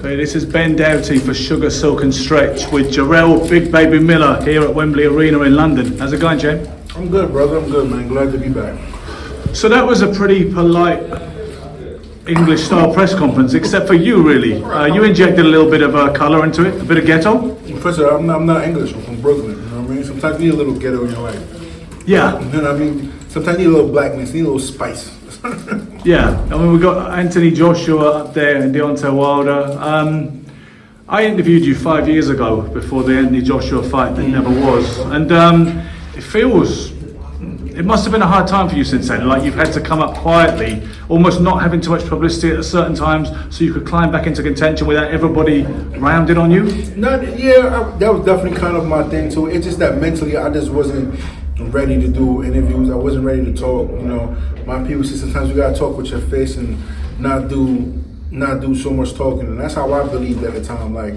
Hey, this is Ben Doughty for Sugar, Silk and Stretch with Jarrell Big Baby Miller here at Wembley Arena in London. How's it going, Jem? I'm good, brother. I'm good, man. Glad to be back. So that was a pretty polite English-style press conference, except for you, really. You injected a little bit of colour into it, a bit of ghetto. First of all, I'm not English. I'm from Brooklyn. You know what I mean? Sometimes you need a little ghetto in your life. Yeah. You know what I mean? Sometimes you need a little blackness. You need a little spice. Yeah. I mean, we've got Anthony Joshua up there and Deontay Wilder. I interviewed you 5 years ago before the Anthony Joshua fight that never was. And it must have been a hard time for you since then. Like, you've had to come up quietly, almost not having too much publicity at certain times so you could climb back into contention without everybody rounding on you. That was definitely kind of my thing too. It's just that mentally I just wasn't ready to do interviews. I wasn't ready to talk. You know, my people say sometimes you gotta talk with your face and not do so much talking, and that's how I believed at the time. Like,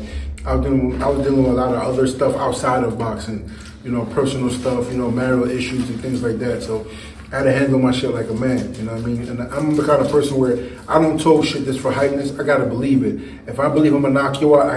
I was dealing with a lot of other stuff outside of boxing, you know, personal stuff, you know, marital issues and things like that. So I had to handle my shit like a man, you know what I mean? And I'm the kind of person where I don't talk shit just for hypeness. I gotta believe it. If I believe I'm gonna knock you out,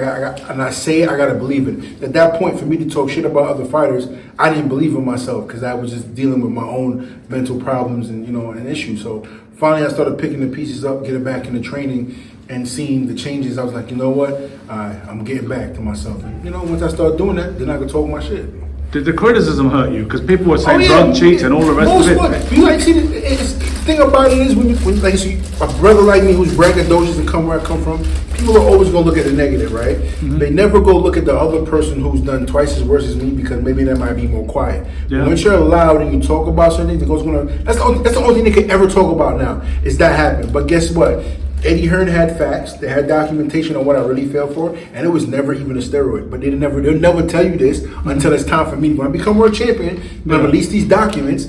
and I say it, I gotta believe it. At that point, for me to talk shit about other fighters, I didn't believe in myself because I was just dealing with my own mental problems and, you know, and issues. So finally, I started picking the pieces up, getting back into training, and seeing the changes. I was like, you know what? I'm getting back to myself. And, you know, once I start doing that, then I can talk my shit. Did the criticism hurt you? Because people were saying drug cheats and all the rest of it. You like, see, the thing about it is when like, see, a brother like me who's braggadocious and come where I come from, people are always gonna look at the negative, right? Mm-hmm. They never go look at the other person who's done twice as worse as me because maybe they might be more quiet. Yeah. Once you're loud and you talk about something, that's the only thing they can ever talk about now is that happened. But guess what? Eddie Hearn had facts. They had documentation on what I really fell for, and it was never even a steroid. But they'll never tell you this until it's time for me. When I become world champion, when I release these documents,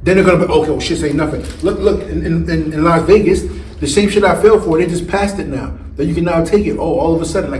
then they're gonna be okay. Oh shit, say nothing. Look in Las Vegas, the same shit I fell for. They just passed it now. That you can now take it. Oh, all of a sudden,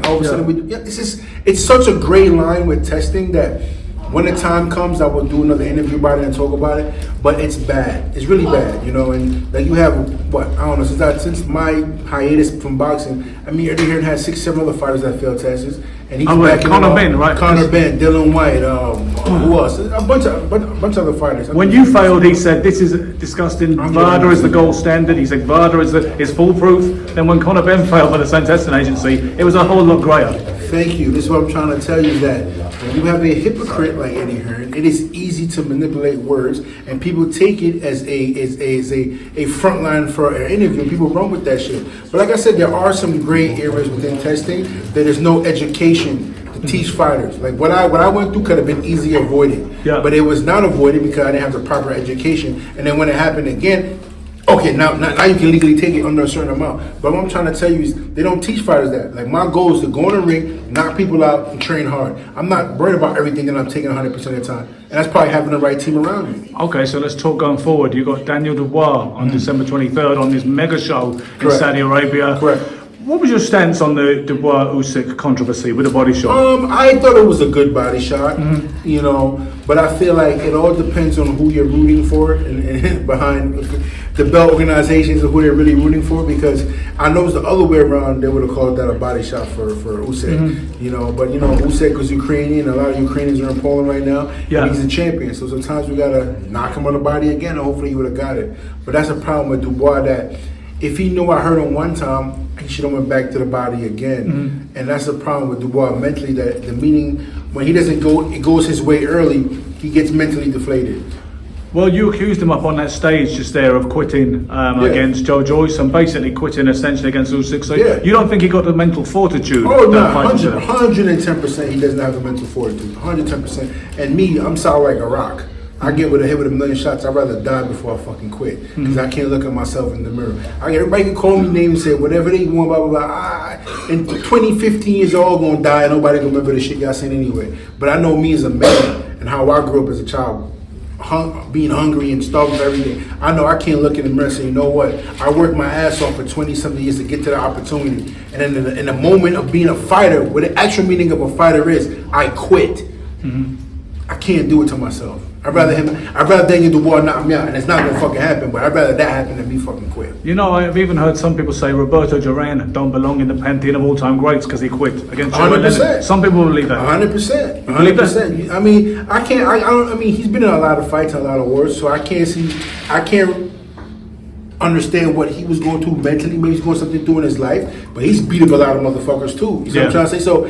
it's such a gray line with testing that. When the time comes, I will do another interview about it and talk about it. But it's bad. It's really bad, you know. And like you have what I don't know since my hiatus from boxing. I mean, Eddie Hearn had 6-7 other fighters that failed tests, and he's back. Conor Benyan, right? Conor Benyan, Dylan White, who else? A bunch of other fighters. When you failed, he said this is disgusting. VADA is the gold standard. He said VADA is foolproof. Then when Conor Benyan failed for the same testing agency, it was a whole lot greater. Thank you. This is what I'm trying to tell you, that when you have a hypocrite like Eddie Hearn, it is easy to manipulate words, and people take it as a front line for an interview. People run with that shit. But like I said, there are some gray areas within testing that there's no education to teach fighters. Like what I went through could have been easily avoided, but it was not avoided because I didn't have the proper education. And then when it happened again, okay, now you can legally take it under a certain amount. But what I'm trying to tell you is they don't teach fighters that. Like, my goal is to go in the ring, knock people out, and train hard. I'm not worried about everything that I'm taking 100% of the time. And that's probably having the right team around me. Okay, so let's talk going forward. You got Daniel Dubois on December 23rd on this mega show in Saudi Arabia. Correct. What was your stance on the Dubois-Usyk controversy with the body shot? I thought it was a good body shot, you know, but I feel like it all depends on who you're rooting for and behind the belt organizations and who they're really rooting for, because I know it's the other way around. They would have called that a body shot for Usyk, you know, but you know, Usyk was Ukrainian. A lot of Ukrainians are in Poland right now, and he's a champion. So sometimes we gotta knock him on the body again, and hopefully he would have got it. But that's a problem with Dubois, that if he knew I hurt him one time, he should have went back to the body again. And that's the problem with Dubois mentally, that the meaning, when he doesn't go, it goes his way early, he gets mentally deflated. Well, you accused him up on that stage just there of quitting against Joe Joyce and basically quitting essentially against Usyk. So you don't think he got the mental fortitude? Oh, no, 110% he doesn't have the mental fortitude, 110%. And me, I'm solid like a rock. I get with a hit with a million shots. I'd rather die before I fucking quit, because I can't look at myself in the mirror. Everybody can call me names and say whatever they want, blah, blah, blah. In 20, 15 years, they're all gonna die, and nobody can remember the shit y'all saying anyway. But I know me as a man and how I grew up as a child, being hungry and starving for everything. I know I can't look in the mirror and say, you know what? I worked my ass off for 20-something years to get to the opportunity. And then in the moment of being a fighter, what the actual meaning of a fighter is, I quit. I can't do it to myself. I'd rather Daniel Dubois knock me out, and it's not gonna fucking happen. But I'd rather that happen than me fucking quit. You know, I've even heard some people say Roberto Jans don't belong in the pantheon of all-time greats because he quit against Jarrell 100%. Some people believe that. 100%. 100%. I mean, I can't. I don't. I mean, he's been in a lot of fights, and a lot of wars, so I can't understand what he was going through mentally. Maybe he's going something through in his life, but he's beat up a lot of motherfuckers too. You see what I'm trying to say? So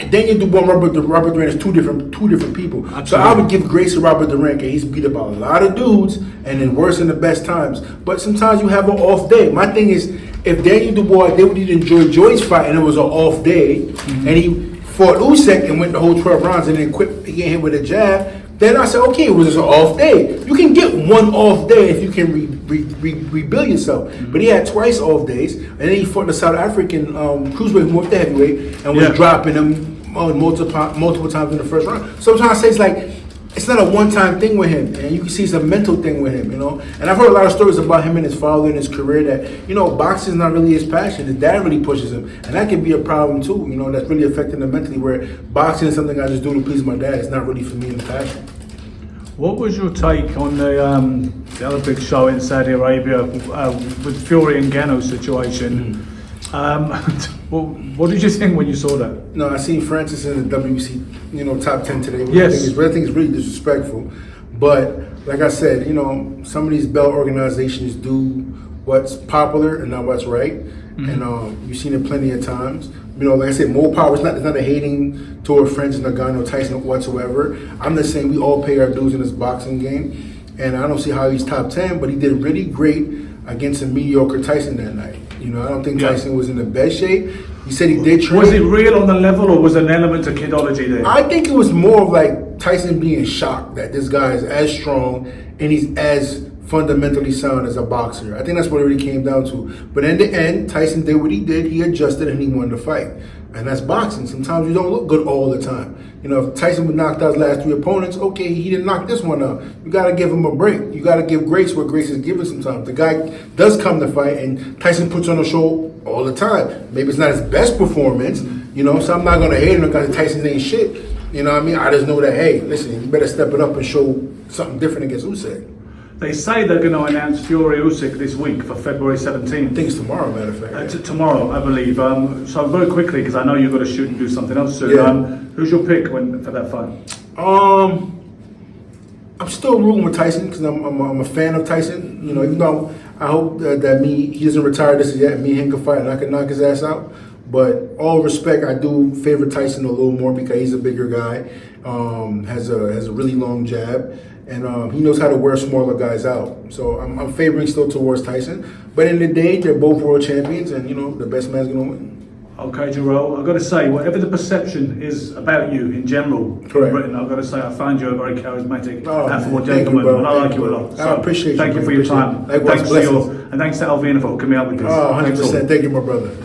Daniel Dubois and Robert Durant is two different people. Absolutely. So I would give grace to Robert Durant, because he's beat up a lot of dudes and then worse in the best times. But sometimes you have an off day. My thing is, if Daniel Dubois, they would enjoy Joy's fight and it was an off day, and he fought Usyk and went the whole 12 rounds and then quit, he get hit with a jab, then I said, okay, it was just an off day. You can get one off day if you can rebuild yourself. But he had twice off days, and then he fought the South African cruiserweight who moved to heavyweight and was dropping him multiple times in the first round. Sometimes I say it's like, it's not a one-time thing with him, and you can see it's a mental thing with him, you know. And I've heard a lot of stories about him and his father and his career that, you know, boxing is not really his passion. His dad really pushes him, and that can be a problem too, you know. That's really affecting him mentally, where boxing is something I just do to please my dad. It's not really for me in the passion. What was your take on the other big show in Saudi Arabia with Fury-Ngannou situation? What did you think when you saw that? No, I seen Francis in the WBC, you know, top 10 today. Yes. I think it's really disrespectful. But like I said, you know, some of these belt organizations do what's popular and not what's right. And you've seen it plenty of times. You know, like I said, more power. It's not a hating toward Francis Ngannou, Tyson whatsoever. I'm just saying we all pay our dues in this boxing game, and I don't see how he's top 10. But he did really great against a mediocre Tyson that night. You know, I don't think Tyson was in the best shape. He said he did train. Was it real on the level, or was there an element of kidology there? I think it was more of like Tyson being shocked that this guy is as strong and he's as fundamentally sound as a boxer. I think that's what it really came down to. But in the end, Tyson did what he did. He adjusted and he won the fight. And that's boxing. Sometimes you don't look good all the time. You know, if Tyson would knock out his last 3 opponents, okay, he didn't knock this one out. You got to give him a break. You got to give grace where grace is given sometimes. The guy does come to fight, and Tyson puts on a show all the time. Maybe it's not his best performance, you know, so I'm not going to hate him because Tyson ain't shit. You know what I mean? I just know that, hey, listen, you better step it up and show something different against Usyk. They say they're going to announce Fury Usyk this week for February 17th. I think it's tomorrow, matter of fact. Tomorrow, I believe. So very quickly, because I know you've got to shoot and do something else soon. Yeah. Who's your pick for that fight? I'm still rooting with Tyson because I'm a fan of Tyson. You know, even though I hope that he doesn't retire this yet, me and him can fight and I can knock his ass out. But all respect, I do favor Tyson a little more because he's a bigger guy, has a really long jab, and he knows how to wear smaller guys out. So I'm favoring still towards Tyson. But in the day, they're both world champions, and you know the best man's gonna win. Okay, Jarrell, I've got to say, whatever the perception is about you in general in Britain, I've got to say I find you a very charismatic, affable gentleman, and I like you a lot. So I appreciate you. Thank you for your time. Thanks to Alvina for hooking me up with this. Oh, 100%. Thank you, my brother.